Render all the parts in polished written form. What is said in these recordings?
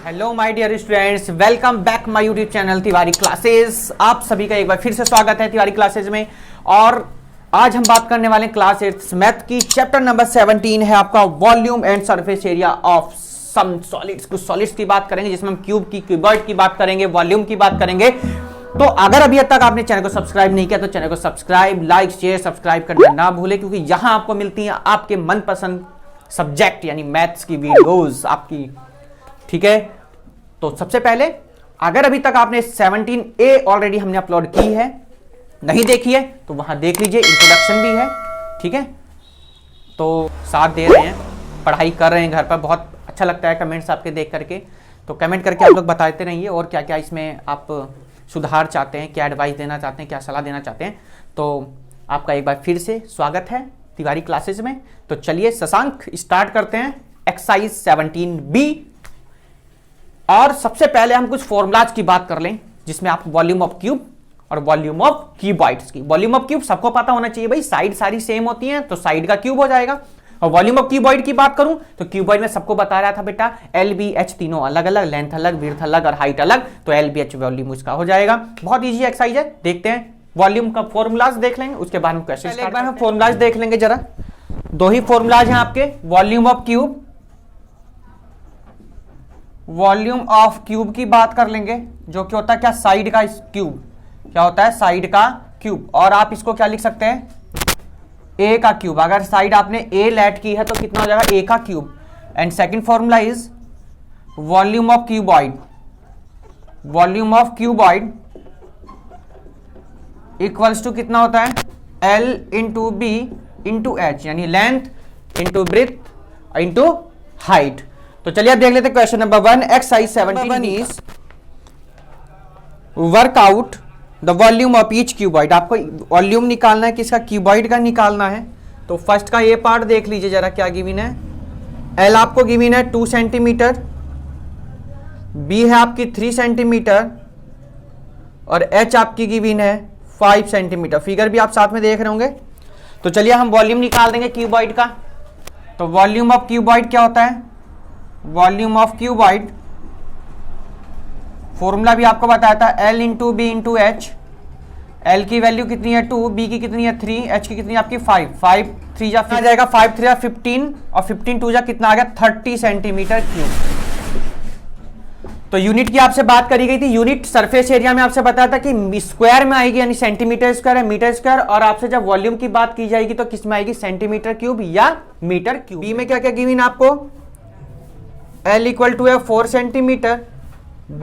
Hello my dear students, welcome back my YouTube channel Tiwari classes. आप सभी का एक बार फिर से स्वागत है तिवारी क्लासेस में। और आज हम बात करने वाले क्लास 8 मैथ की चैप्टर नंबर 17 है आपका volume and surface area of some solids. कुछ सॉलिड्स की बात करेंगे जिसमें हम क्यूब की, क्यूबॉइड की बात करेंगे, वॉल्यूम की बात करेंगे। तो अगर अभी तक आपने चैनल को सब्सक्राइब नहीं किया तो चैनल को सब्सक्राइब, लाइक, शेयर, सब्सक्राइब करना ना भूले, क्योंकि यहां आपको मिलती है आपके मनपसंद सब्जेक्ट यानी मैथ्स की वीडियोस आपकी। ठीक है, तो सबसे पहले अगर अभी तक आपने 17A ऑलरेडी हमने अपलोड की है, नहीं देखी है तो वहां देख लीजिए, इंट्रोडक्शन भी है। ठीक है, तो साथ दे रहे हैं, पढ़ाई कर रहे हैं घर पर, बहुत अच्छा लगता है कमेंट्स आपके देख करके। तो कमेंट करके आप लोग बताते रहिए और क्या क्या इसमें आप सुधार चाहते हैं, क्या एडवाइस देना चाहते हैं, क्या सलाह देना चाहते हैं। तो आपका एक बार फिर से स्वागत है तिवारी क्लासेस में। तो चलिए शशांक स्टार्ट करते हैं एक्सरसाइज 17B। और सबसे पहले हम कुछ फॉर्मूलाज की बात कर लें जिसमें आप वॉल्यूम ऑफ क्यूब और वॉल्यूम ऑफ क्यूबॉइड्स की। वॉल्यूम ऑफ क्यूब सबको पता होना चाहिए भाई, साइड सारी सेम होती हैं तो साइड का क्यूब हो जाएगा। और वॉल्यूम ऑफ क्यूबॉइड की बात करूं तो क्यूबॉइड में सबको बता रहा था बेटा LBH तीनों अलग अलग, लेंथ अलग, विड्थ अलग और हाइट अलग, तो LBH वॉल्यूम उसका हो जाएगा। बहुत ईजी एक्सरसाइज है, देखते हैं वॉल्यूम का फॉर्मूलाज देख लेंगे, उसके बाद हम क्वेश्चन एक बार हम फॉर्मूलाज देख लेंगे जरा। दो ही फॉर्मूलाज हैं आपके, volume of cube, volume of cube की बात कर लेंगे जो कि होता है क्या, साइड का क्यूब। क्या होता है, साइड का क्यूब। और आप इसको क्या लिख सकते हैं, ए का क्यूब। अगर साइड आपने ए लेट की है तो कितना हो जाएगा, ए का cube. And second formula is volume of cuboid, volume of cuboid equals to कितना होता है, L into B into H, यानी length into breadth into height. तो चलिए आप देख लेते हैं question number 1, exercise 17 is work out the volume of each cuboid. आपको वॉल्यूम निकालना है, किसका, क्यूबॉइड का निकालना है। तो फर्स्ट का ये पार्ट देख लीजिए जरा, क्या गिवन है। L आपको गिवन है 2 सेंटीमीटर, B है आपकी 3 सेंटीमीटर और H आपकी गिवन है 5 सेंटीमीटर। फिगर भी आप साथ में देख रहे होंगे। तो चलिए हम वॉल्यूम निकाल देंगे क्यूबॉइड का। तो वॉल्यूम ऑफ क्यूबॉइड क्या होता है, वॉल्यूम ऑफ क्यूबॉइड फॉर्मूला भी आपको बताया था, L into B into H. L की वैल्यू कितनी है 2, B की कितनी है 3, H की कितनी है आपकी 5। 5 3 जा आ जाएगा, 5 3 जा 15 और 15 2 जा कितना आ गया 30 सेंटीमीटर क्यूब। तो यूनिट की आपसे बात करी गई थी, यूनिट सरफेस एरिया में आपसे बताया था कि स्क्वायर में आएगी, यानी सेंटीमीटर स्क्वायर है, मीटर स्क्वायर। और आपसे जब वॉल्यूम की बात की जाएगी तो किस में आएगी, सेंटीमीटर क्यूब या मीटर क्यूब। बी में क्या क्या गिवन आपको, L इक्वल टू है 4 सेंटीमीटर,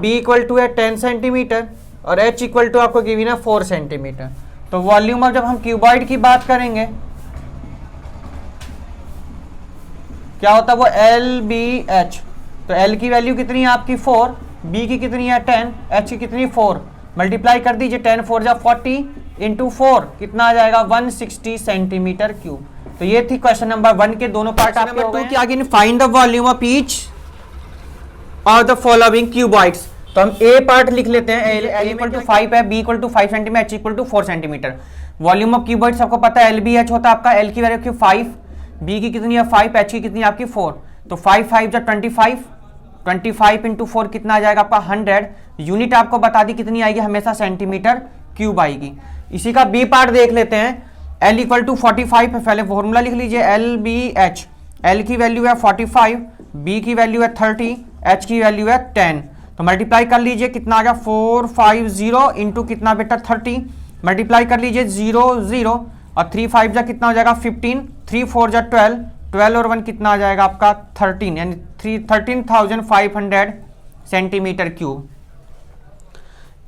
B इक्वल टू है 10 सेंटीमीटर और H इक्वल टू आपको गिवन है 4 सेंटीमीटर। तो वॉल्यूम ऑफ जब हम क्यूबॉइड की बात करेंगे क्या होता है वो LBH। तो L की वैल्यू कितनी है आपकी 4, B की कितनी है 10, H की कितनी 4। मल्टीप्लाई कर दीजिए, 10 4 जा 40 इंटू 4 कितना आ जाएगा 160 सेंटीमीटर क्यूब। तो ये थी क्वेश्चन नंबर 1 के दोनों पार्ट आपके हो गए। क्या given, find the volume of each और द फॉलोइंग क्यूबॉइड्स। तो हम ए पार्ट लिख लेते हैं, L इक्वल टू 5 है, B equal to 5 centimetre, H equal to 4 centimetre. Volume of cuboid सबको पता है LBH होता है आपका, L की वैल्यू 5, B की कितनी है 5, H की कितनी है आपकी 4। तो 5 5 जा 25, 25 इंटू 4 कितना आ जाएगा आपका 100। यूनिट आपको बता दी कितनी आएगी, हमेशा सेंटीमीटर क्यूब आएगी। इसी का बी पार्ट देख लेते हैं, L इक्वल टू 45 है, पहले फॉर्मूला लिख लीजिए LBH। L की वैल्यू है 45, B की वैल्यू है 30, H की वैल्यू है 10। तो मल्टीप्लाई कर लीजिए, कितना आ गया 450 इंटू कितना बेटा 30। मल्टीप्लाई कर लीजिए 0 0 और 3 5 जा कितना हो जाएगा 15, 3 4 जा 12, 12 और 1 कितना आ जाएगा आपका 13, यानी 13,500 सेंटीमीटर क्यूब।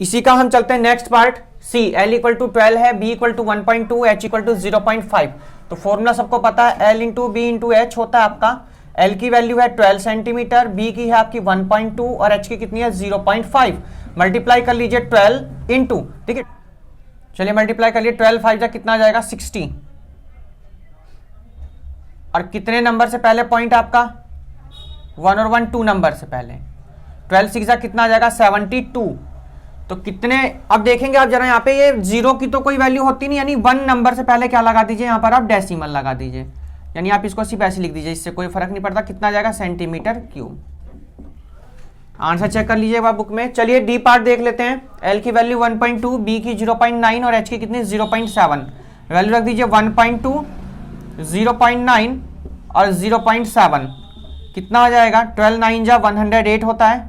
इसी का हम चलते हैं next part C। L equal to 12 है, B equal to 1.2, H equal to 0.5। तो फॉर्मूला सबको पता है, L into B into H होता है आपका। L की वैल्यू है 12 सेंटीमीटर, B की है आपकी 1.2 और H की कितनी है 0.5। मल्टीप्लाई कर लीजिए 12 इंटू, ठीक है, चलिए मल्टीप्लाई कर लिए 12 5 जा कितना आ जाएगा 60। और कितने नंबर से पहले पॉइंट आपका 1 और 1 2 नंबर से पहले, 12 6 जा कितना आ जाएगा 72। तो कितने, अब देखेंगे आप जरा यहाँ पे, ये 0 की तो कोई वैल्यू होती नहीं, यानी 1 नंबर से पहले क्या लगा दीजिए, यहाँ पर आप डेसिमल लगा दीजिए, यानी आप इसको सिर्फ ऐसे लिख दीजिए, इससे कोई फर्क नहीं पड़ता। कितना आ जाएगा सेंटीमीटर क्यूब। आंसर चेक कर लीजिएगा बुक में। चलिए डी पार्ट देख लेते हैं। एल की वैल्यू 1.2, बी की 0.9 और एच की कितनी 0.7। वैल्यू रख दीजिए 1.2, 0.9 और 0.7। कितना हो जाएगा 12 9 जा 108 होता है,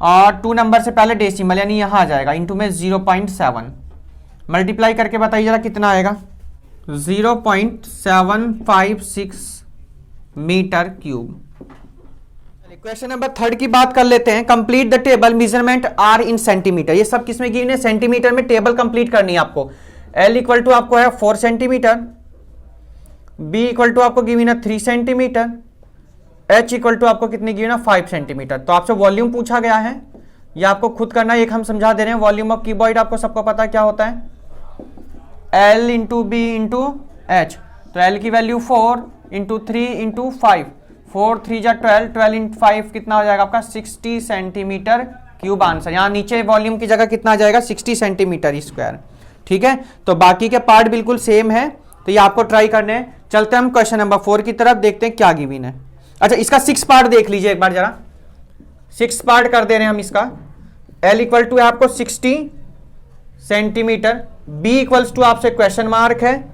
और 2 नंबर से पहले डेसिमल यानी यहां आ जाएगा इंटू में 0.7। मल्टीप्लाई करके बताइए जरा कितना आएगा। 0.756 मीटर क्यूब। क्वेश्चन नंबर 3 की बात कर लेते हैं। Complete the table measurement are in centimetre. ये सब किसमें गिवन है, सेंटीमीटर में टेबल कंप्लीट करनी है आपको। एल इक्वल टू आपको है 4 सेंटीमीटर, बी इक्वल टू आपको गिवन है 3 सेंटीमीटर, एच इक्वल टू आपको कितनी गिवन है 5 सेंटीमीटर। तो आपसे वॉल्यूम पूछा गया है, ये आपको खुद करना है, एक हम समझा दे रहे हैं। वॉल्यूम ऑफ क्यूबॉइड आपको सबको पता है क्या होता है, L into B into H. तो एल की वैल्यू 4 इंटू 3 इंटू 5, 4 3 जा 12, 12 इंटू 5 कितना हो जाएगा आपका 60 सेंटीमीटर क्यूब आंसर। यहाँ नीचे वॉल्यूम की जगह कितना आ जाएगा 60 सेंटीमीटर स्क्वायर। ठीक है, तो बाकी के पार्ट बिल्कुल सेम है, तो ये आपको ट्राई करने हैं। चलते हैं हम क्वेश्चन नंबर 4 की तरफ, देखते हैं क्या गिवन है। अच्छा, इसका 6 पार्ट देख लीजिए एक बार जरा। 6 पार्ट कर दे रहे हैं हम इसका। एल इक्वल टू है आपको 60 सेंटीमीटर, बी इक्वल्स टू आपसे क्वेश्चन मार्क है,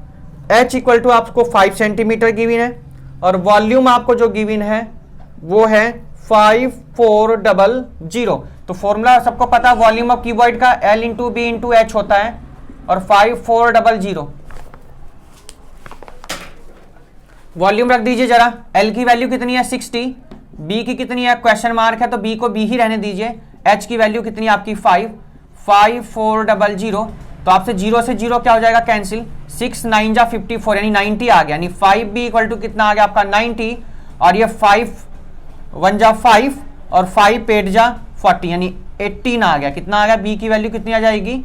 एच इक्वल टू आपको 5 सेंटीमीटर गिवन है, और वॉल्यूम आपको जो गिवन है वो है 5400। तो फॉर्मूला सबको पता है वॉल्यूम ऑफ क्यूबॉइड का, L into B into H होता है, और 5400। वॉल्यूम रख दीजिए जरा। एल की वैल्यू कितनी है 60, बी की कितनी है क्वेश्चन मार्क है, तो बी को बी ही रहने दीजिए। एच की वैल्यू कितनी है आपकी 5400। तो आपसे 0 से 0 क्या हो जाएगा कैंसिल, 6 9 जा 54 यानी 90 आ गया, यानी 5b इक्वल टू कितना आ गया आपका 90, और ये 5 1 जा 5 और 5 8 जा 40 यानी 18 आ गया। कितना आ गया, बी की वैल्यू कितनी आ जाएगी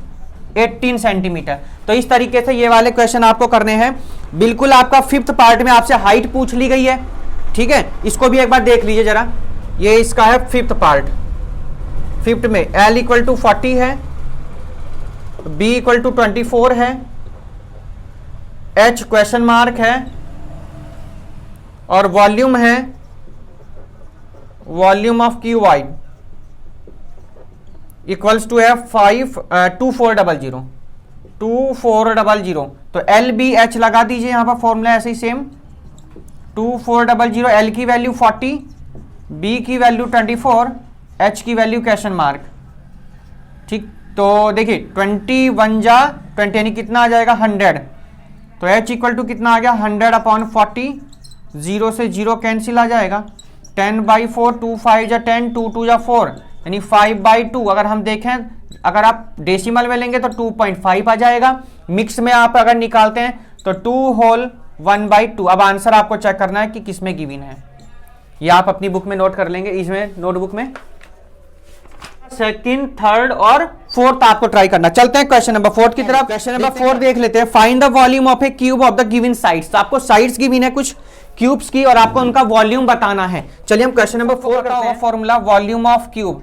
18 सेंटीमीटर। तो इस तरीके से ये वाले क्वेश्चन आपको करने हैं। बिल्कुल आपका 5th पार्ट में आपसे हाइट पूछ ली गई है, ठीक है, इसको भी एक बार देख लीजिए जरा। ये इसका है 5th पार्ट। 5th में एल इक्वल टू 40 है, बी इक्वल टू 24 है, एच क्वेश्चन मार्क है, और वॉल्यूम है volume of cuboid equals to है 2400। तो एल बी एच लगा दीजिए यहां पर फॉर्मूला ऐसे ही सेम। 2400, एल की वैल्यू 40, बी की वैल्यू 24, एच की वैल्यू क्वेश्चन मार्क। ठीक, तो देखिए 21 जा 20 यानी कितना आ जाएगा 100। तो एच इक्वल टू कितना आ गया 100/40, 0 से 0 कैंसिल आ जाएगा। 10/4, 2 5 जा 10, 2 2 जा 4 यानी 5/2। अगर हम देखें, अगर आप डेसिमल में लेंगे तो 2.5 आ जाएगा, मिक्स में आप अगर निकालते हैं तो 2 होल 1/2। अब आंसर आपको चेक करना है कि किसमें गिवन है, ये आप अपनी बुक में नोट कर लेंगे, इसमें नोटबुक में। सेकंड, थर्ड और फोर्थ आपको ट्राई करना। चलते हैं क्वेश्चन नंबर 4 की तरफ। क्वेश्चन नंबर 4 देख लेते हैं। Find the volume of A cube of the given sides. तो आपको साइड्स गिवन है कुछ क्यूब्स की, और आपको उनका वॉल्यूम बताना है। चलिए हम क्वेश्चन नंबर 4 करते हैं। फॉर्मूला वॉल्यूम ऑफ क्यूब,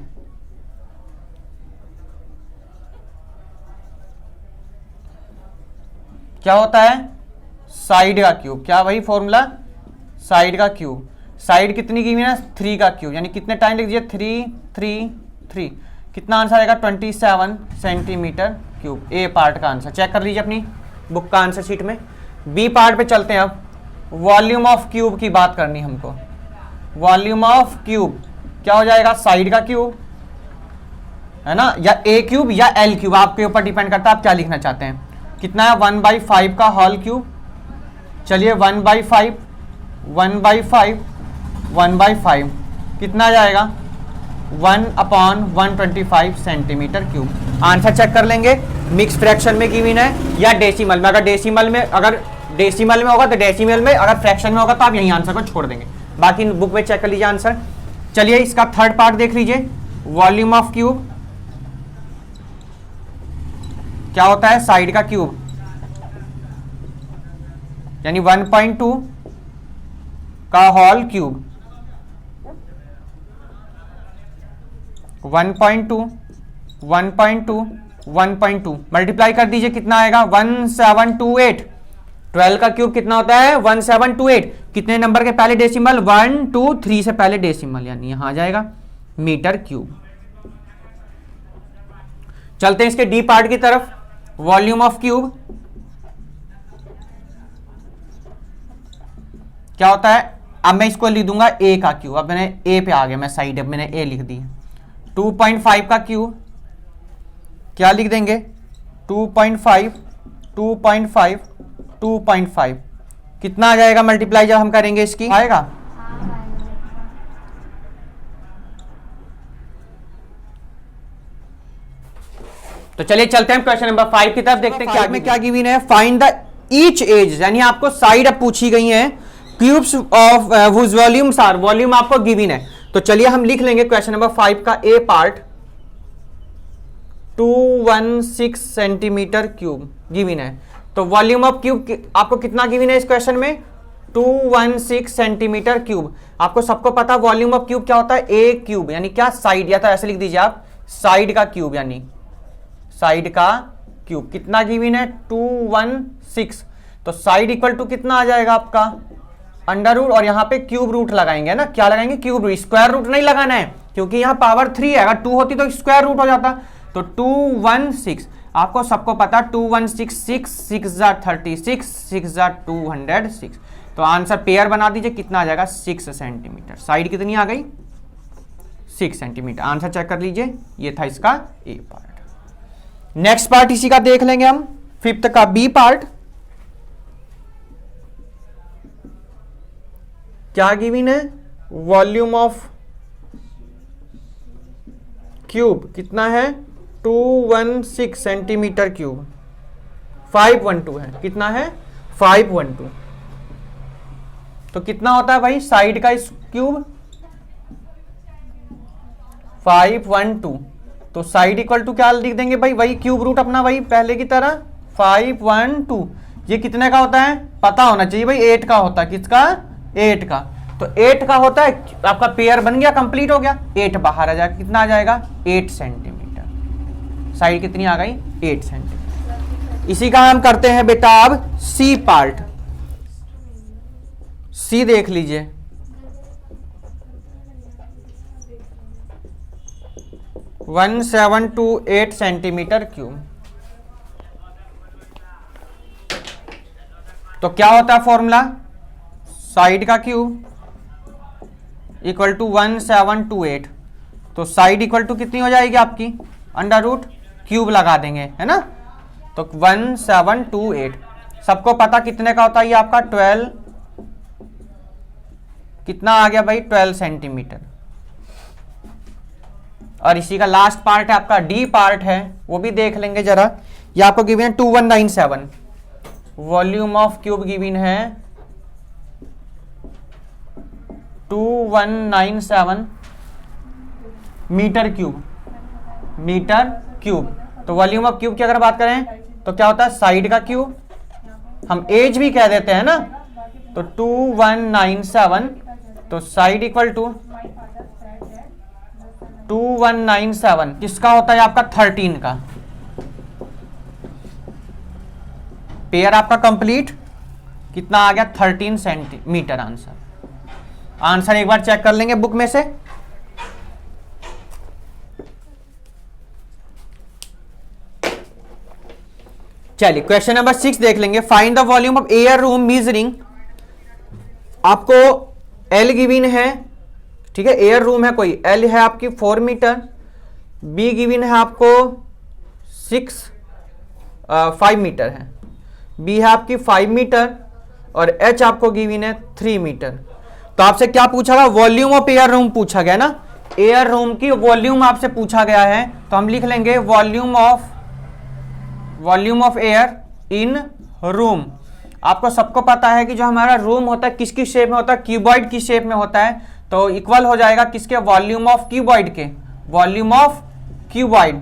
क्या होता है साइड का क्यूब। क्या वही फॉर्मूला, साइड का क्यूब। साइड कितनी गिवन है 3 का क्यूब, यानी कितने टाइम लिख दीजिए 3 3 3। कितना आंसर आएगा 27 सेंटीमीटर क्यूब। ए पार्ट का आंसर चेक कर लीजिए अपनी बुक का आंसर शीट में। बी पार्ट पे चलते हैं। अब वॉल्यूम ऑफ क्यूब की बात करनी हमको। वॉल्यूम ऑफ क्यूब क्या हो जाएगा, साइड का क्यूब है ना, या ए क्यूब या एल क्यूब, आपके ऊपर डिपेंड करता है आप क्या लिखना चाहते हैं। कितना है 1/5 का होल क्यूब। चलिए 1/5 1/5 1/5 कितना आ जाएगा 1/125 सेंटीमीटर क्यूब। आंसर चेक कर लेंगे, मिक्स फ्रैक्शन में गिवन है या डेसिमल में। अगर डेसिमल में होगा तो डेसिमल में, अगर फ्रैक्शन में होगा तो आप यही आंसर को छोड़ देंगे। बाकी बुक में चेक कर लीजिए आंसर। चलिए इसका थर्ड पार्ट देख लीजिए। वॉल्यूम ऑफ क्यूब क्या होता है, साइड का क्यूब, यानी 1.2 का होल क्यूब। 1.2 1.2 1.2 मल्टीप्लाई कर दीजिए, कितना आएगा 1728। 12 का क्यूब कितना होता है 1728। कितने नंबर के पहले डेसिमल, 1 2 3 से पहले डेसिमल, यानी यहां आ जाएगा मीटर क्यूब। चलते हैं इसके डी पार्ट की तरफ। वॉल्यूम ऑफ क्यूब क्या होता है, अब मैं इसको लिख दूंगा ए का क्यूब। अब मैंने ए पे आ गया, मैं साइड अब मैंने ए लिख दी। 2.5 का क्यूब क्या लिख देंगे, 2.5 2.5 2.5 कितना आ जाएगा मल्टीप्लाई जब हम करेंगे इसकी, आएगा तो चलिए चलते हैं क्वेश्चन नंबर 5 की तरफ, देखते हैं क्या में क्या गिवन है। फाइंड द ईच एज, यानी आपको साइड अब पूछी गई है cubes of whose volumes are, volume आपको गिवन है। तो चलिए हम लिख लेंगे क्वेश्चन नंबर 5 का ए पार्ट, 216 सेंटीमीटर क्यूब गिवन है। तो वॉल्यूम ऑफ क्यूब आपको कितना गिवन है इस क्वेश्चन में, 216 सेंटीमीटर क्यूब। आपको सबको पता वॉल्यूम ऑफ क्यूब क्या होता है, ए क्यूब, यानी क्या साइड, या तो ऐसे लिख दीजिए आप साइड का क्यूब, यानी साइड का क्यूब। कितना गिवन है 216, तो साइड इक्वल टू कितना आ जाएगा आपका अंडर रूट, और यहां पे क्यूब रूट लगाएंगे ना, क्या लगाएंगे क्यूब रूट, स्क्वायर रूट नहीं लगाना है क्योंकि यहां पावर 3 है, अगर 2 होती तो स्क्वायर रूट हो जाता। तो 216 आपको सबको पता 216 6 6 जा 36 6 जा 206, तो आंसर पेयर बना दीजिए, कितना आ जाएगा 6 सेंटीमीटर। साइड कितनी आ गई 6 सेंटीमीटर। आंसर चेक कर लीजिए, ये था इसका ए पार्ट। नेक्स्ट पार्ट इसी का देख लेंगे हम, 5th का बी पार्ट। क्या गिवन है, वॉल्यूम ऑफ क्यूब कितना है 216 सेंटीमीटर क्यूब, 512 है, कितना है 512। तो कितना होता है भाई साइड का क्यूब 512, तो साइड इक्वल टू क्या लिख देंगे भाई, वही क्यूब रूट अपना वही पहले की तरह 512। ये कितने का होता है पता होना चाहिए भाई, 8 का होता है, किसका 8 का। तो 8 का होता है, आपका पेयर बन गया, कंप्लीट हो गया, 8 बाहर आ जाएगा, कितना आ जाएगा 8 सेंटीमीटर। साइड कितनी आ गई 8 सेंटीमीटर। इसी का हम करते हैं बेटा अब सी पार्ट। सी देख लीजिए, वन 728 सेंटीमीटर क्यूब। तो क्या होता है फॉर्मूला, साइड का क्यूब इक्वल टू 1728, तो साइड इक्वल टू कितनी हो जाएगी आपकी अंडर रूट क्यूब लगा देंगे, है ना। तो 1728 सबको पता कितने का होता है, ये आपका 12, कितना आ गया भाई 12 सेंटीमीटर। और इसी का लास्ट पार्ट है आपका डी पार्ट है, वो भी देख लेंगे जरा। ये आपको गिवन है 2197, वॉल्यूम ऑफ क्यूब गिवन है 2197 मीटर क्यूब, मीटर क्यूब। तो वॉल्यूम ऑफ क्यूब की अगर बात करें तो क्या होता है साइड का क्यूब, हम एज भी कह देते हैं ना, तो 2197, तो साइड इक्वल टू 2197 किसका होता है आपका 13 का। पेयर आपका कंप्लीट, कितना आ गया 13 सेंटीमीटर आंसर। आंसर एक बार चेक कर लेंगे बुक में से। चलिए क्वेश्चन नंबर 6 देख लेंगे। Find the volume of air room measuring. आपको एल गिवन है, ठीक है, एयर रूम है कोई, एल है आपकी 4 मीटर, बी गिवन है आपको 5 मीटर है, बी है आपकी 5 मीटर, और एच आपको गिवन है 3 मीटर। तो आपसे क्या पूछा गया, वॉल्यूम ऑफ एयर रूम पूछा गया ना, एयर रूम की वॉल्यूम आपसे पूछा गया है, तो हम लिख लेंगे volume of air in room. आपको सबको पता है कि जो हमारा रूम होता है किसकी शेप में होता है, क्यूबॉइड की शेप में होता है, तो इक्वल हो जाएगा किसके, वॉल्यूम ऑफ क्यूबॉइड के, volume of cuboid.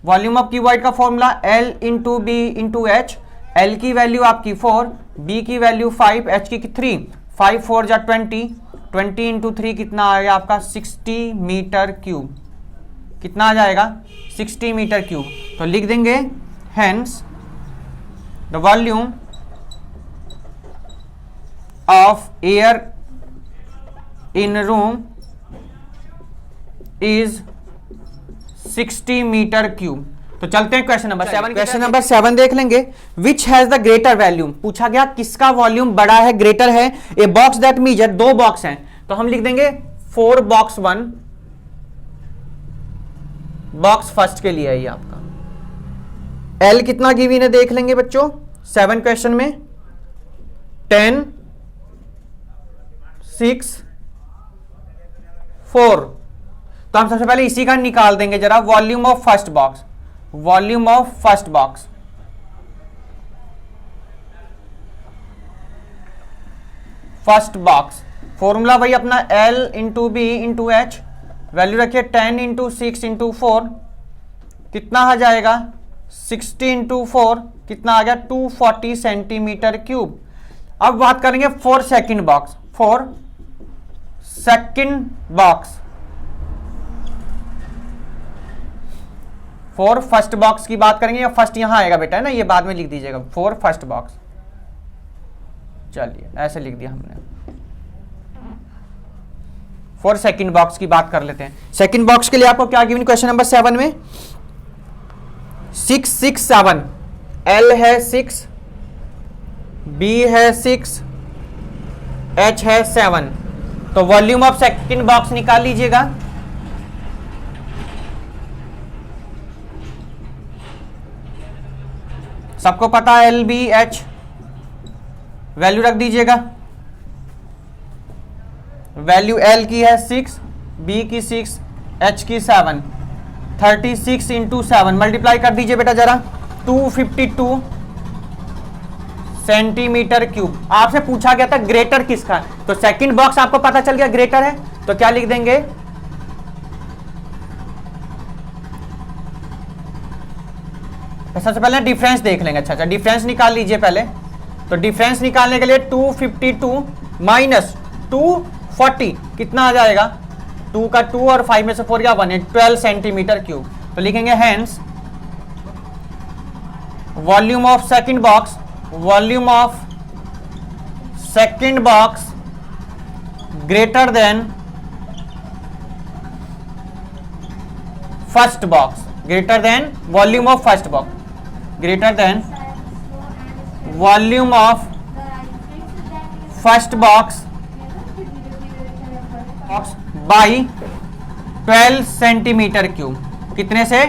Volume of cuboid का formula L into B into H. L की वैल्यू आपकी 4, B की वैल्यू 5, H की 3, 5 4 जा 20, 20 इंटू 3 कितना आएगा आपका 60 मीटर क्यूब। कितना आ जाएगा 60 मीटर क्यूब। तो लिख देंगे hence the volume of air in room is 60 metre cube. तो चलते हैं क्वेश्चन नंबर 7। क्वेश्चन नंबर 7 देख लेंगे। Which has the greater volume, पूछा गया किसका वॉल्यूम बड़ा है, ग्रेटर है। ए बॉक्स दैट मेजर, दो बॉक्स हैं तो हम लिख देंगे 4 बॉक्स 1, बॉक्स फर्स्ट के लिए है ये आपका। एल कितना गिवन है देख लेंगे बच्चों 7 क्वेश्चन में, 10, 6, 4। तो हम सबसे पहले इसी का निकाल देंगे जरा, volume of first box, volume of first box. First box formula वही अपना L into B into H, value रखिए 10 इंटू 6 इंटू 4, कितना आ जाएगा 60 इंटू 4, कितना आ गया 240 सेंटीमीटर क्यूब। अब बात करेंगे for second box, for second box, for first box की बात करेंगे, या फर्स्ट यहां आएगा बेटा है ना, ये बाद में लिख दीजिएगा, फॉर फर्स्ट बॉक्स। चलिए ऐसे लिख दिया हमने। फॉर सेकंड बॉक्स की बात कर लेते हैं। सेकंड बॉक्स के लिए आपको क्या गिवन क्वेश्चन नंबर 7 में, 6, 6, 7, L है 6, B है 6, H है 7। तो वॉल्यूम ऑफ सेकंड बॉक्स निकाल लीजिएगा। सबको पता है एल बी एच, वैल्यू रख दीजिएगा। वैल्यू एल की है 6, बी की 6, एच की 7, 36 इंटू 7 मल्टीप्लाई कर दीजिए बेटा जरा, 252 सेंटीमीटर क्यूब। आपसे पूछा गया था ग्रेटर किसका, तो सेकंड बॉक्स आपको पता चल गया ग्रेटर है, तो क्या लिख देंगे, सबसे पहले डिफरेंस देख लेंगे। अच्छा डिफरेंस निकाल लीजिए पहले। तो डिफरेंस निकालने के लिए 252 माइनस 240 कितना आ जाएगा, 2 का 2 और 5 में से 4 गया 1 है, 12 सेंटीमीटर क्यूब। तो लिखेंगे hence volume of second box, volume of second box greater than first box, greater than volume of first box, greater than volume of first box by 12 centimetre cube. कितने से,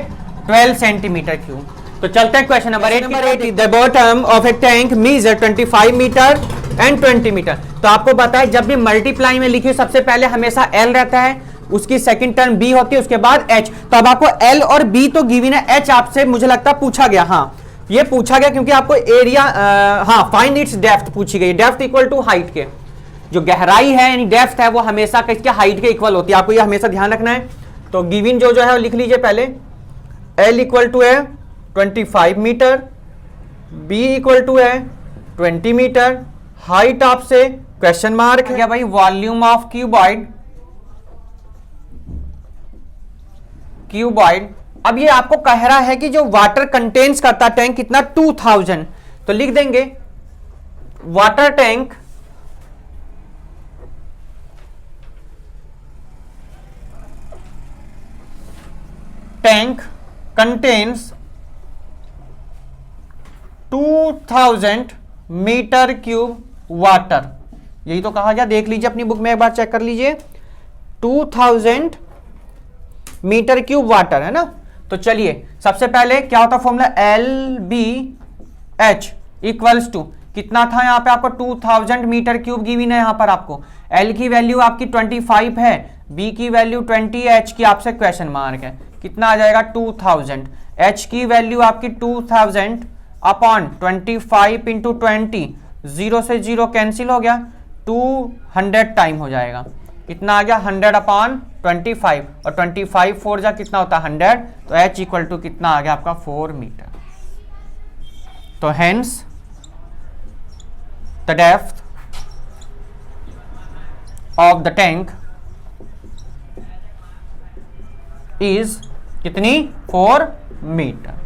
12 सेंटीमीटर क्यूब। तो चलते हैं question number 8। The bottom of a tank measure 25 metre and 20 metre. तो आपको बताए जब भी मल्टीप्लाई में लिखिए सबसे पहले हमेशा L रहता है, उसकी सेकंड टर्म B होती है, उसके बाद H। तो अब आपको L और B तो गिवन है, H आपसे मुझे लगता है पूछा गया, हाँ ये पूछा गया क्योंकि आपको एरिया, हाँ फाइंड इट्स डेप्थ पूछी गई। डेप्थ इक्वल टू हाइट के, जो गहराई है यानी डेप्थ है वो हमेशा किसके, हाइट के इक्वल होती है, आपको ये हमेशा ध्यान रखना है। तो गिवन जो है वो लिख लीजिए पहले, L इक्वल टू है 25 मीटर, B इक्वल टू है 20 मीटर, हाइट आपसे क्वेश्चन मार्क है भाई, वॉल्यूम ऑफ क्यूबॉइड, क्यूबॉइड। अब ये आपको कह रहा है कि जो वाटर कंटेन्स करता टैंक कितना, 2000। तो लिख देंगे water tank contains 2000 metre cube water. यही तो कहा गया, देख लीजिए अपनी बुक में एक बार चेक कर लीजिए, 2000 मीटर क्यूब वाटर है ना। तो चलिए सबसे पहले क्या होता है formula, L B H equals to कितना था यहाँ पे आपको, 2000 मीटर क्यूब गिवन है यहाँ पर आपको। एल की वैल्यू आपकी 25 है, बी की वैल्यू 20, एच की आपसे क्वेश्चन मार्क है, कितना आ जाएगा 2000। एच की वैल्यू आपकी 2000 अपॉन 25 इंटू 20, 0 से 0 कैंसिल हो गया, 200 टाइम हो जाएगा, कितना आ गया 100 अपॉन 25, और 25 4 जा कितना होता है 100। तो H इक्वल टू कितना आ गया आपका 4 मीटर। तो hence the depth of the tank is कितनी, 4 मीटर।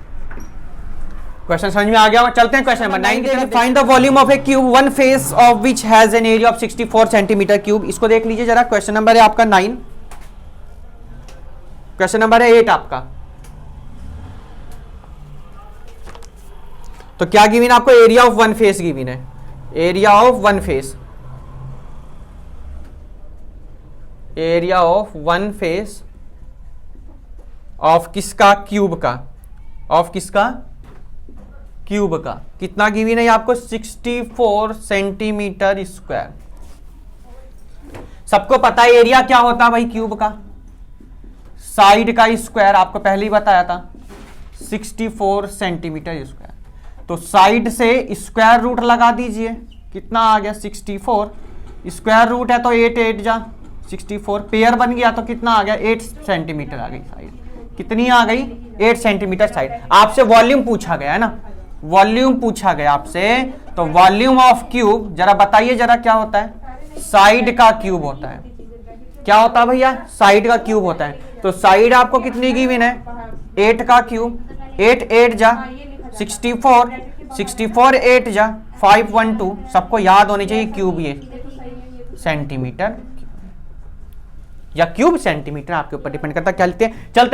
क्वेश्चन समझ में आ गया? चलते हैं क्वेश्चन नंबर 9 की तरफ। Find the volume of A cube one face of which has an area of 64 centimetre cube. इसको देख लीजिए जरा, क्वेश्चन नंबर है आपका 9, क्वेश्चन नंबर है 8 आपका। तो क्या गिवन आपको? Area of one face given है, area of one face, area of one face of किसका? क्यूब का, ऑफ किसका? क्यूब का। कितना गिवन है आपको? 64 सेंटीमीटर स्क्वायर। सबको पता है एरिया क्या होता है भाई क्यूब का? साइड का स्क्वायर, आपको पहले ही बताया था 64 सेंटीमीटर स्क्वायर। तो साइड से स्क्वायर रूट लगा दीजिए, कितना आ गया? 64। स्क्वायर रूट है तो 8 8 जा 64, पेयर बन गया तो कितना आ गया? 8 सेंटीमीटर आ गई साइड। कितनी आ गई? 8 सेंटीमीटर साइड। आपसे वॉल्यूम पूछा गया है ना, वॉल्यूम पूछा गया आपसे, तो वॉल्यूम ऑफ क्यूब जरा बताइए जरा क्या होता है? साइड का क्यूब होता है। क्या होता है भैया? साइड का क्यूब होता है। तो साइड आपको कितनी गिवन है? 8 का क्यूब, 8 8 जा 64, 64 8 जा 512। सबको याद होनी चाहिए क्यूब ये सेंटीमीटर या क्यूब सेंटीमीटर, आपके ऊपर डिपेंड करता है। चलते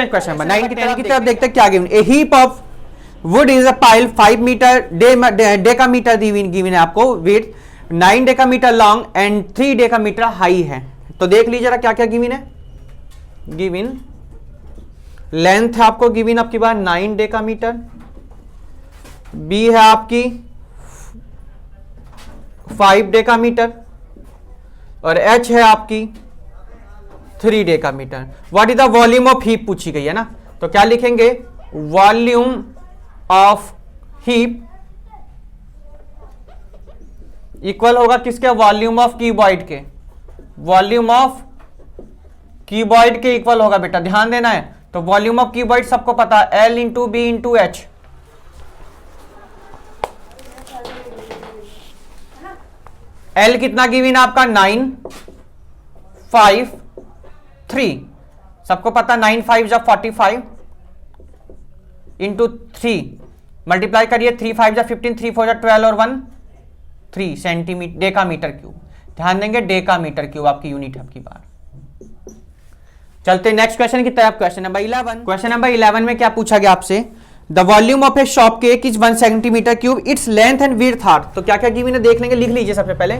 हैं क्वेश्चन नंबर 9 की तरफ देखते हैं क्या given. A heap of wood is a pile 5 metre decametre given है आपको, width 9 decametre long and 3 decametre high है। तो देख लीजिए जरा क्या क्या गिवन है। गिवन लेंथ है आपको गिवन आपकी बार 9 डेकामीटर, बी है आपकी 5 डेकामीटर और एच है आपकी 3 decametre. What is the volume of heap पूछी गई है ना, तो क्या लिखेंगे? वॉल्यूम ऑफ हीप इक्वल होगा किसके? वॉल्यूम ऑफ क्यूबॉइड के। वॉल्यूम ऑफ क्यूबॉइड के इक्वल होगा बेटा, ध्यान देना है। तो वॉल्यूम ऑफ क्यूबॉइड सबको पता है, L into B into H. L कितना गिवन आपका? 9 5 3, सबको पता 9 5 जा 45 इंटू 3 मल्टीप्लाई करिए, 3 5 जा 15, 3 4 जा 12 और 1 3 सेंटीमीटर डेकामीटर क्यूब। ध्यान देंगे डेकामीटर क्यूब आपकी यूनिट है आपकी बार। चलते नेक्स्ट क्वेश्चन की तरफ। Question number 11। क्वेश्चन नंबर 11 में क्या पूछा गया आपसे? The volume of a soap cake is 1 centimetre cube, its length and width are. तो क्या क्या गिवन है देख लेंगे, लिख लीजिए सबसे पहले।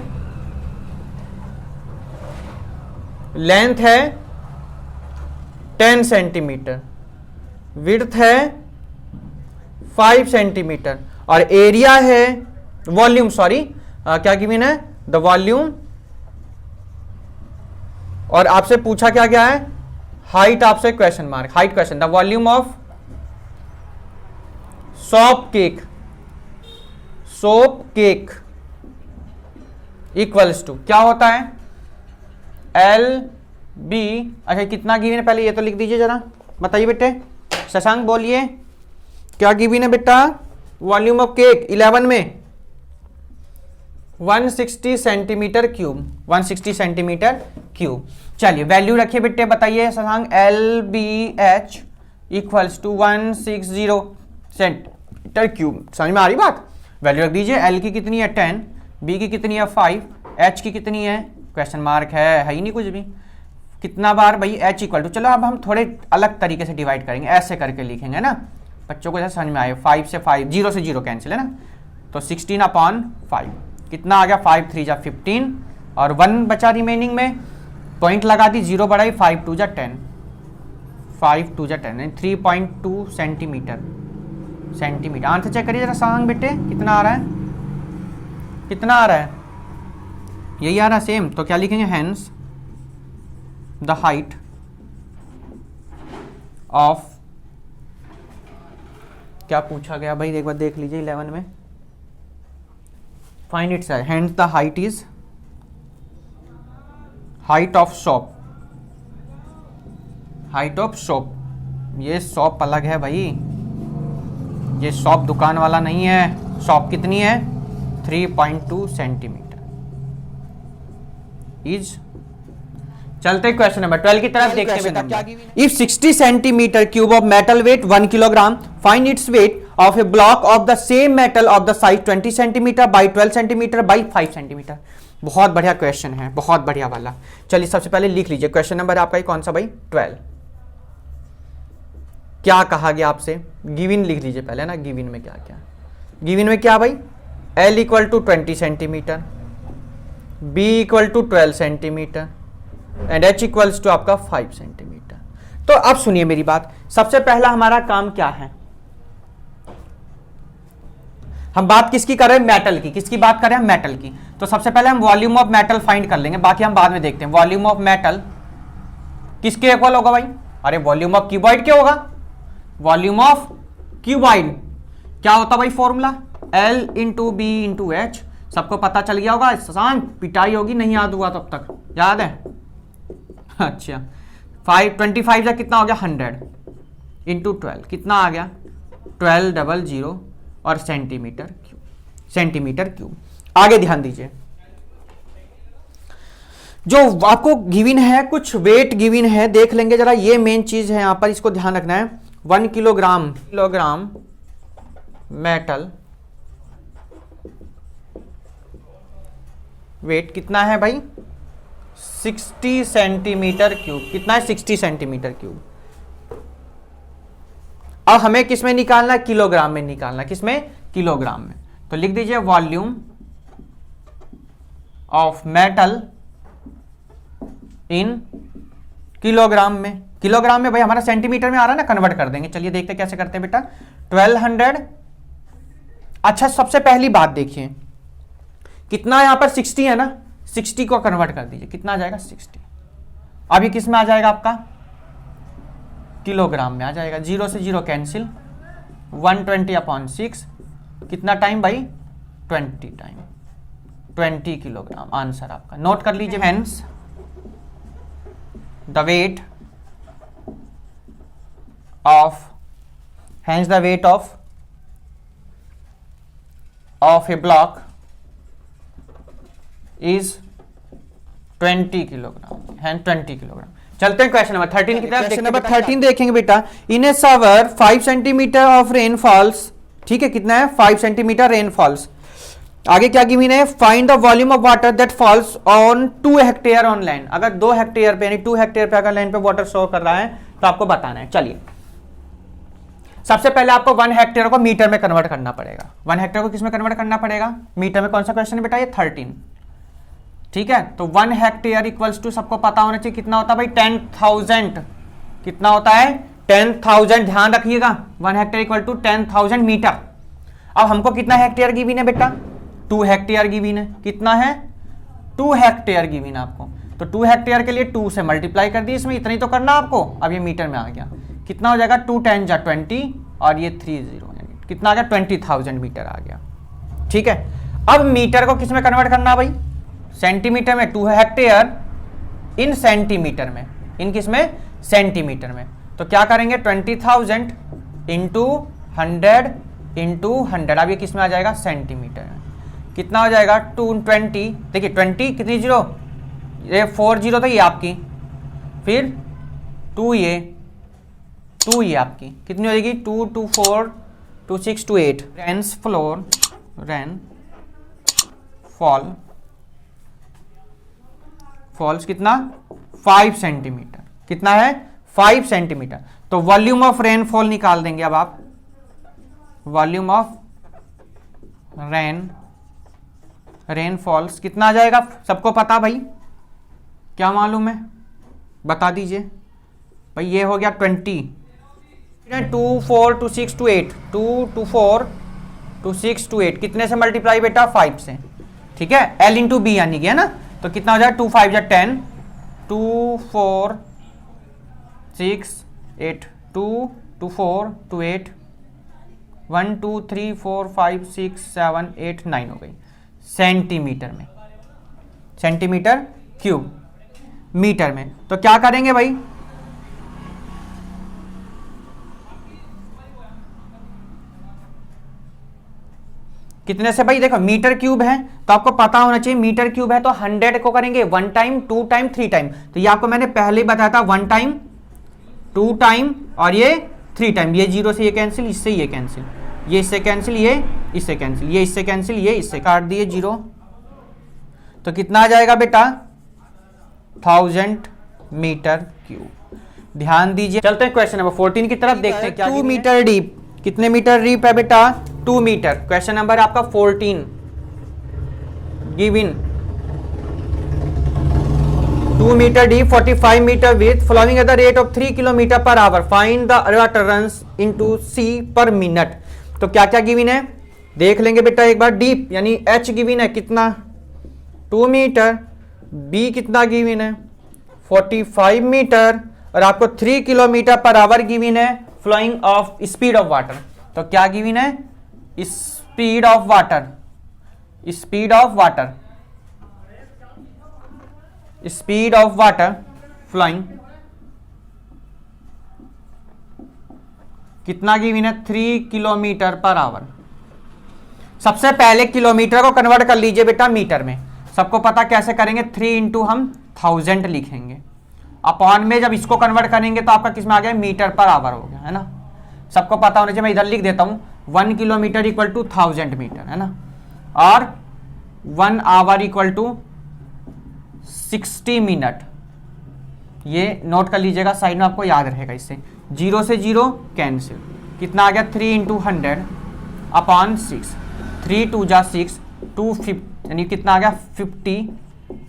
लेंथ है 10 सेंटीमीटर, विड्थ है 5 सेंटीमीटर और एरिया है वॉल्यूम, सॉरी क्या गिवन है? द वॉल्यूम, और आपसे पूछा क्या गया है? हाइट, आपसे question mark, height question. The volume of soap cake, soap cake equals to क्या होता है? L B. अच्छा कितना गिवन है पहले ये तो लिख दीजिए जरा, बताइए बेटे। शशांक बोलिए क्या गिवन है बेटा? वॉल्यूम ऑफ केक 11 में 160 सेंटीमीटर क्यूब, 160 सेंटीमीटर क्यूब। चलिए वैल्यू रखिए बेटे, बताइए Shashank. L B H equals to 160 centimetre cube. समझ में आ रही बात? वैल्यू रख दीजिए। एल की कितनी है 10, बी की कितनी है 5, एच की कितनी है? क्वेश्चन मार्क है ही नहीं कुछ भी। कितना बार भाई? एच इक्वल टू, चलो अब हम थोड़े अलग तरीके से डिवाइड करेंगे, ऐसे करके लिखेंगे ना, बच्चों को ऐसा समझ में आए। 5 से 5, 0 से 0 कैंसिल है ना, तो 16/5 कितना आ गया? 5 3 जा 15 और 1 बचा रिमेनिंग में, पॉइंट लगा दी, 0 बढ़ाई, 5 2 जा 10, 5 2 जा 10 3.2 सेंटीमीटर। आंसर चेक करिए जरा सांग बेटे, कितना आ रहा है? कितना आ रहा है? यही आ रहा है सेम। तो क्या लिखेंगे? हेंस द हाइट ऑफ, क्या पूछा गया भाई एक बार देख लीजिए 11 में। Find its hence the height is height of shop, height of shop. ये शॉप अलग है भाई, ये शॉप दुकान वाला नहीं है। शॉप कितनी है? 3.2 सेंटीमीटर इज। चलते क्वेश्चन नंबर 12 की तरफ देखते हैं। If 60 centimetre cube of metal weight 1 kilogram, find its weight of a block of the same metal of the size 20 centimetre by 12 centimetre by 5 centimetre. बहुत बढ़िया क्वेश्चन है, बहुत बढ़िया वाला। चलिए सबसे पहले लिख लीजिए क्वेश्चन नंबर आपका कौन सा भाई, 12। क्या कहा गया आपसे, गिवन लिख लीजिए पहले ना, गिवन में क्या क्या, गिवन में क्या भाई, L equal to 20 centimetre, B equal to 12 centimetre and H equals to आपका 5 सेंटीमीटर। तो अब सुनिए मेरी बात, सबसे पहला हमारा काम क्या है, हम बात किसकी कर रहे हैं, मेटल की। किसकी बात कर रहे हैं, मेटल की। तो सबसे पहले हम वॉल्यूम ऑफ मेटल फाइंड कर लेंगे, बाकी हम बाद में देखते हैं। वॉल्यूम ऑफ मेटल किसके इक्वल होगा भाई, अरे वॉल्यूम ऑफ क्यूबॉइड क्या होगा, वॉल्यूम ऑफ क्यूबॉइड क्या होता भाई, formula L into B into H. सबको पता चल गया होगा, आसान पिटाई होगी नहीं याद हुआ तब तक, याद है। अच्छा 25 या कितना हो गया 100 इंटू 12 कितना आ गया 1200 और सेंटीमीटर क्यूब। आगे ध्यान दीजिए, जो आपको गिवन है, कुछ वेट गिवन है, देख लेंगे जरा, ये मेन चीज है यहां पर, इसको ध्यान रखना है। 1 किलोग्राम मेटल वेट कितना है भाई, 60 सेंटीमीटर क्यूब। कितना है 60 सेंटीमीटर क्यूब। अब हमें किसमें निकालना है, किलोग्राम में निकालना, किसमें, किलोग्राम में। तो लिख दीजिए volume of metal in kilogram में। किलोग्राम में भाई हमारा सेंटीमीटर में आ रहा है ना, कन्वर्ट कर देंगे। चलिए देखते कैसे करते हैं बेटा। 1200। अच्छा सबसे पहली बात देखिए, कितना यहां पर 60 है ना, 60 को कन्वर्ट कर दीजिए, कितना आ जाएगा 60। अब ये किस में आ जाएगा आपका, किलोग्राम में आ जाएगा। 0 से 0 कैंसिल, 120/6 कितना टाइम भाई, 20 टाइम, 20 किलोग्राम आंसर आपका। नोट कर लीजिए, hence the wait of a block is 20 kilogram है, 20 किलोग्राम। चलते हैं क्वेश्चन नंबर 13 की तरफ। क्वेश्चन नंबर 13 देखेंगे बेटा। इन ए सवर 5 सेंटीमीटर ऑफ रेन फॉल्स, ठीक है, कितना है 5 सेंटीमीटर रेन फॉल्स। आगे क्या गिवन है, find the volume of water that falls on 2 hectare on land. अगर 2 हेक्टेयर पे यानी 2 हेक्टेयर पे अगर लैंड पे वाटर शो कर रहा है तो आपको बताना है। चलिए सबसे पहले आपको 1 हेक्टेयर को मीटर में कन्वर्ट करना पड़ेगा। 1 हेक्टेयर को किस में कन्वर्ट करना पड़ेगा, मीटर में। कौन सा क्वेश्चन है बेटा, ये 13, ठीक है। तो 1 हेक्टेयर इक्वल्स टू, सबको पता होना चाहिए कितना होता है भाई, 10,000। कितना होता है 10,000, ध्यान रखिएगा। 1 हेक्टेयर इक्वल टू 10,000 मीटर। अब हमको कितना हेक्टेयर गिवन है बेटा, 2 हेक्टेयर गिवन है। कितना है 2 हेक्टेयर गिवन आपको। तो 2 हेक्टेयर के लिए 2 से मल्टीप्लाई कर दी, इसमें इतना ही तो करना आपको। अब ये मीटर में आ गया, कितना हो जाएगा 2 10 जा 20 और ये 30, कितना आ गया 20,000 मीटर आ गया, ठीक है। अब मीटर को किस में कन्वर्ट करना भाई, सेंटीमीटर में। 2 हेक्टेयर इन सेंटीमीटर में, इन किस में, सेंटीमीटर में। तो क्या करेंगे 20,000 इंटू 100 इंटू 100। अब ये किस में आ जाएगा, सेंटीमीटर में। कितना हो जाएगा 220, देखिए 20 कितनी जीरो, ये 4 जीरो तो ये आपकी, फिर 2 ये आपकी कितनी हो जाएगी 2 2 4 2 6 2 8। रेन्स फ्लोर, रेन फॉल्स कितना 5 सेंटीमीटर। कितना है 5 सेंटीमीटर। तो वॉल्यूम ऑफ रेनफॉल निकाल देंगे अब आप। वॉल्यूम ऑफ रेनफॉल्स कितना आ जाएगा, सबको पता भाई, क्या मालूम है बता दीजिए भाई। ये हो गया 20, 2 4 2 6 2 8, 2 2 4 2 6 2 8 कितने से मल्टीप्लाई बेटा 5 से, ठीक है। L इंटू बी यानी कि है ना, तो कितना हो जाएगा 2 5 या 10, 2 4 6 8, 2 2 4 2 8, 1 2 3 4 5 6 7 8 9 हो गई सेंटीमीटर में, सेंटीमीटर क्यूब मीटर में। तो क्या करेंगे भाई, कितने से भाई, देखो मीटर क्यूब है तो आपको पता होना चाहिए मीटर क्यूब है तो 100 को करेंगे 1 टाइम 2 टाइम 3 टाइम। तो ये आपको मैंने पहले ही बताया था 1 टाइम 2 टाइम और ये 3 टाइम। ये 0 से ये कैंसिल, इससे ये कैंसिल, ये इससे कैंसिल, ये इससे कैंसिल, ये इससे कैंसिल, ये इससे काट दिए 0। तो कितना आ जाएगा बेटा 1000 मीटर क्यूब। ध्यान दीजिए, चलते हैं क्वेश्चन नंबर 14 की तरफ, देखते हैं क्या। 2 मीटर डीप, कितने मीटर डीप है बेटा 2 मीटर। क्वेश्चन नंबर आपका 14 given 2 metre deep 45 metre width flowing at the rate of 3 kilometre per hour, find the water runs into sea per minute. तो क्या क्या गिवन है देख लेंगे बेटा एक बार। डीप यानी एच गिवन है कितना 2 मीटर, बी कितना गिवन है 45 मीटर, और आपको 3 किलोमीटर पर आवर गिवन है flowing of speed of water. तो क्या गिवन है speed of water, speed of water, speed of water flowing कितना गिवन है 3 किलोमीटर पर आवर। सबसे पहले किलोमीटर को कन्वर्ट कर लीजिए बेटा मीटर में, सबको पता कैसे करेंगे 3 इंटू हम 1000 लिखेंगे, अपॉन में जब इसको कन्वर्ट करेंगे तो आपका किस में आ गया मीटर पर आवर हो गया है ना। सबको पता होने चाहिए, मैं इधर लिख देता हूं 1 किलोमीटर इक्वल टू 1000 मीटर है ना, और 1 आवर इक्वल टू 60 मिनट। ये नोट कर लीजिएगा साइड में, आपको याद रहेगा इससे। 0 से 0 कैंसिल, कितना आ गया 3 इंटू 100 अपॉन 6, 3 2 जा 6, 250 यानी कितना आ गया 50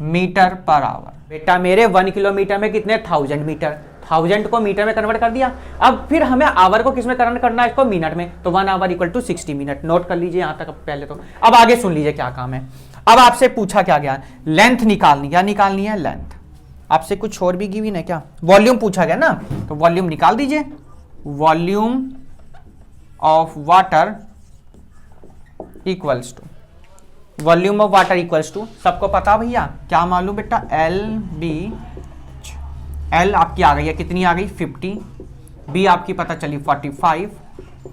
मीटर पर आवर। बेटा मेरे 1 किलोमीटर में कितने 1000 मीटर, 1000 को मीटर में कन्वर्ट कर दिया। अब फिर हमें आवर को किस में कन्वर्ट करना है, इसको मिनट में, तो 1 hour equal to 60 minute. Note कर लीजिए यहां तक पहले तो। अब आगे सुन लीजिए क्या काम है। अब आपसे पूछा क्या गया, लेंथ निकालनी, क्या निकालनी है लेंथ। आपसे कुछ और भी गिवन है क्या, वॉल्यूम पूछा गया ना, तो वॉल्यूम निकाल दीजिए। Volume of water equals to, volume of water equals to, सबको पता भैया क्या मालूम बेटा एल बी। एल आपकी आ गई है कितनी आ गई 50, बी आपकी पता चली 45,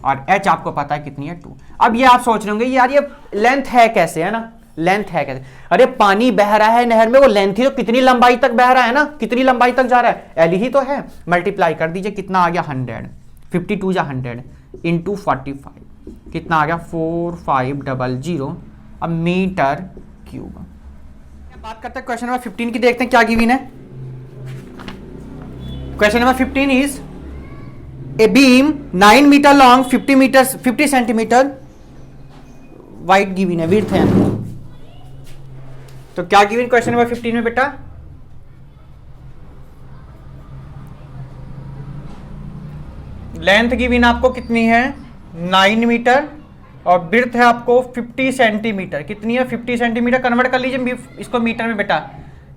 और एच आपको पता है कितनी है 2। अब ये आप सोच रहे होंगे यार ये लेंथ है कैसे, है ना, लेंथ है कैसे। अरे पानी बह रहा है नहर में, वो लेंथ ही तो कितनी लंबाई तक बह रहा है ना, कितनी लंबाई तक जा रहा है, एल ही तो है। मल्टीप्लाई कर दीजिए, कितना आ गया 100, 52 जा 100 इंटू 45, कितना आ गया 4500 अब मीटर क्यूब। बात करते हैं क्वेश्चन नंबर 15 की, देखते हैं क्या गिवन है। Question number 15 is a beam 9 metre long 50 centimetre wide given है, विड्थ है। तो क्या गिवन क्वेश्चन नंबर 15 में बेटा, लेंथ गिवन आपको कितनी है 9 मीटर, और ब्रेड्थ है आपको 50 सेंटीमीटर। कितनी है 50 सेंटीमीटर, कन्वर्ट कर लीजिए इसको मीटर में बेटा,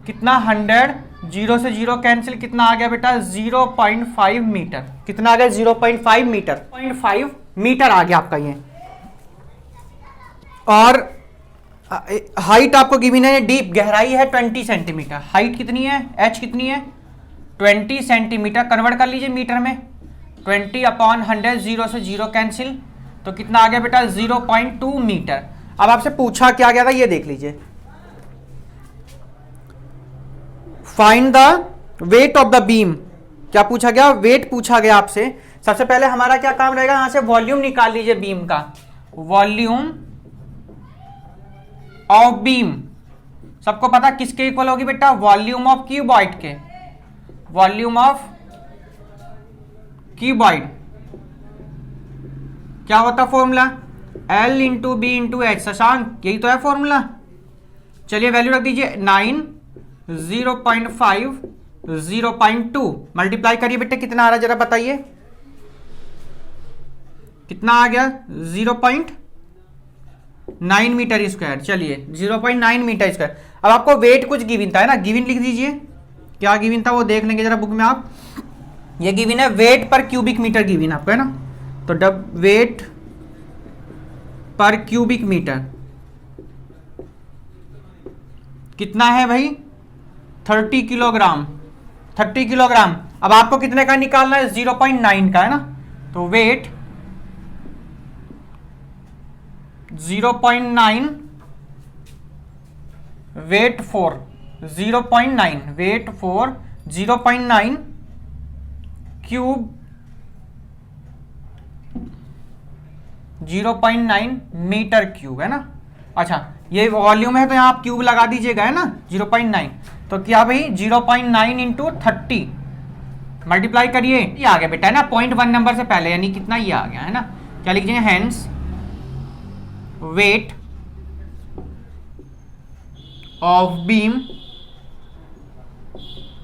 कितना 100, 0 से 0 कैंसिल, कितना आ गया बेटा 0.5 मीटर। कितना आ गया 0.5 मीटर, 0.5 मीटर आ गया आपका ये। और हाइट आपको गिवन है डीप, गहराई है 20 सेंटीमीटर, हाइट कितनी है एच कितनी है 20 सेंटीमीटर, कन्वर्ट कर लीजिए मीटर में, 20 अपॉन 100, 0 से 0 कैंसिल, तो कितना आ गया बेटा 0.2 मीटर। अब आपसे पूछा क्या गया था ये देख लीजिए, find the weight of the beam. क्या पूछा गया, वेट पूछा गया आपसे। सबसे पहले हमारा क्या काम रहेगा, यहां से वॉल्यूम निकाल लीजिए बीम का, वॉल्यूम ऑफ बीम सबको पता किसके इक्वल होगी बेटा, वॉल्यूम ऑफ क्यूबॉइड के, वॉल्यूम ऑफ क्यूबॉइड। क्या होता formula L into B into H, Shashank यही तो है फॉर्मूला। चलिए वैल्यू रख दीजिए 9, 0.5, 0.2, मल्टीप्लाई करिए बेटे, कितना आ रहा है जरा बताइए, कितना आ गया 0.9 मीटर स्क्वायर। चलिए 0.9 मीटर स्क्वायर। अब आपको वेट कुछ गिवन था है ना, गिवन लिख दीजिए, क्या गिवन था वो देख लेंगे जरा बुक में आप। ये गिवन है वेट पर क्यूबिक मीटर गिवन आपको है ना, तो डब वेट पर क्यूबिक मीटर कितना है भाई 30 किलोग्राम, 30 किलोग्राम। अब आपको कितने का निकालना है 0.9 का है ना, तो weight 0.9, wait for 0.9, wait for 0.9 cube 0.9 metre cube है ना। अच्छा ये वॉल्यूम है तो यहाँ आप क्यूब लगा दीजिएगा है ना, 0.9। तो क्या भाई 0.9 इंटू 30 मल्टीप्लाई करिए, ये आ गया बेटा है ना 0.1 नंबर से पहले, यानी कितना ये आ गया है ना। क्या लिख देंगे, hence weight of beam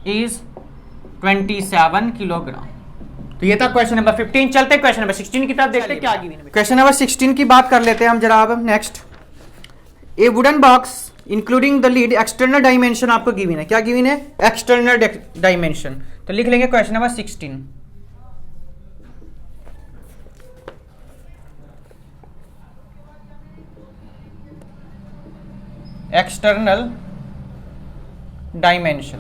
is 27 kilogram. तो ये था क्वेश्चन नंबर 15। चलते क्वेश्चन नंबर 16 की तरफ, देखते क्या गिवन है। क्वेश्चन नंबर 16 की बात कर लेते हैं हम जरा अब next. A wooden box including the lead external dimension आपको गिवन है। क्या गिवन है, एक्सटर्नल डायमेंशन। तो लिख लेंगे क्वेश्चन नंबर 16। External dimension.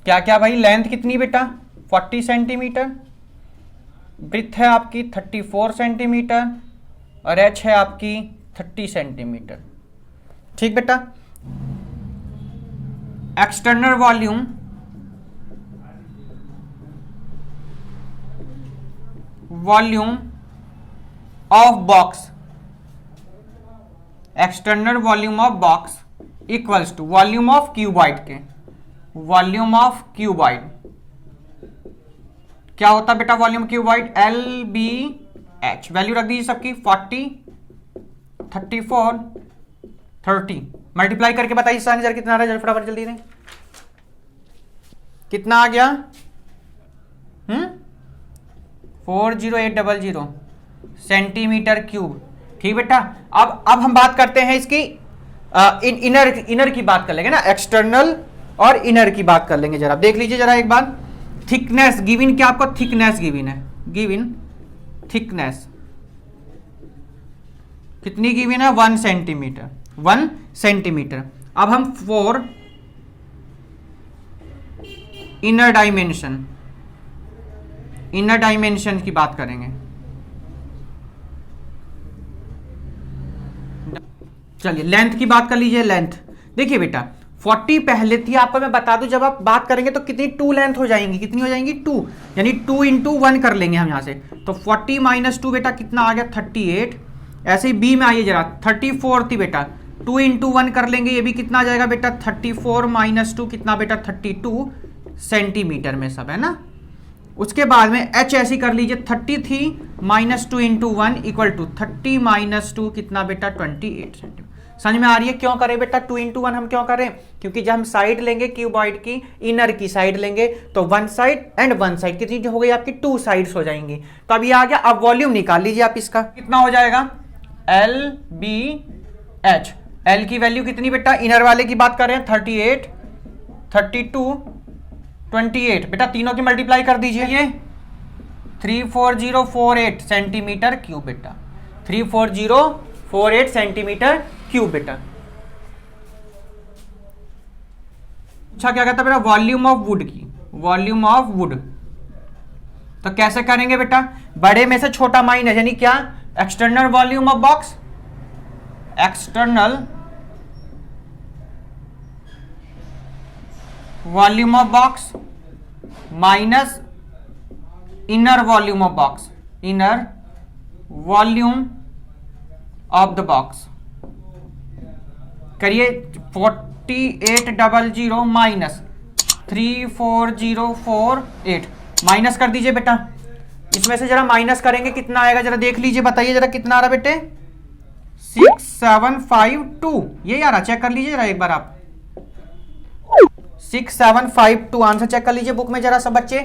क्या क्या भाई, लेंथ कितनी बेटा 40 सेंटीमीटर, ब्रिथ है आपकी 34 सेंटीमीटर और एच है आपकी 30 सेंटीमीटर। ठीक बेटा। External volume of box, external volume of box equals to volume of cuboid के, वॉल्यूम ऑफ क्यूबॉइड क्या होता है बेटा, वॉल्यूम क्यूबॉइड LBH। वैल्यू रख दीजिए सबकी 40, 34, 30। मल्टीप्लाई करके बताइए आंसर कितना आ रहा है, फटाफट जल्दी नहीं। कितना आ गया 40800 सेंटीमीटर क्यूब। ठीक बेटा। अब हम बात करते हैं इसकी इनर की बात कर लेंगे ना, एक्सटर्नल और इनर की बात कर लेंगे। जरा देख लीजिए जरा एक बार, थिकनेस गिवन, क्या आपको थिकनेस गिवन है, गिवन थिकनेस कितनी गिवन है 1 सेंटीमीटर, 1 सेंटीमीटर। अब हम फॉर इनर डायमेंशन की बात करेंगे। चलिए लेंथ की बात कर लीजिए। लेंथ देखिए बेटा 40 पहले थी, आपको मैं बता दूं जब आप बात करेंगे तो कितनी 2 लेंथ हो जाएंगी, कितनी हो जाएंगी 2, यानी 2 इंटू 1 कर लेंगे हम यहां से। तो 40 माइनस 2 बेटा कितना आ गया 38। ऐसे ही बी में आइए जरा, 34 थी बेटा, 2 इंटू 1 कर लेंगे, ये भी कितना आ जाएगा बेटा 34 माइनस 2 कितना बेटा 32 सेंटीमीटर में सब है ना। उसके बाद में एच ऐसी कर लीजिए, 30 थी minus 2 into 1 equal to 30 minus 2 कितना बेटा 28 सेंटीमीटर। समझ में आ रही है क्यों करें बेटा 2 इंटू 1 हम क्यों करें, क्योंकि जब हम साइड लेंगे क्यूबॉइड की, इनर की साइड लेंगे तो 1 साइड एंड 1 साइड कितनी हो गई आपकी 2 साइड्स हो जाएंगी। तो अब ये आ गया। अब वॉल्यूम निकाल लीजिए आप इसका, कितना हो जाएगा LBH। एल की वैल्यू कितनी बेटा, इनर वाले की बात कर रहे हैं 38, 32, 28 बेटा, तीनों की मल्टीप्लाई कर दीजिए, ये 34048 सेंटीमीटर क्यूब बेटा, 34048 सेंटीमीटर क्यूब बेटा। अच्छा क्या कहता है बेटा, वॉल्यूम ऑफ वुड की, वॉल्यूम ऑफ वुड। तो कैसे करेंगे बेटा, बड़े में से छोटा माइनस, यानी क्या, external volume of box, external volume of box minus inner volume of box, inner volume of the box. करिए 4800 माइनस 34048 माइनस कर दीजिए बेटा। इसमें से जरा माइनस करेंगे कितना आएगा, जरा देख लीजिए, बताइए जरा कितना आ रहा बेटे 6752। ये यार चेक कर लीजिए जरा एक बार आप, 6752 आंसर चेक कर लीजिए बुक में जरा सब बच्चे।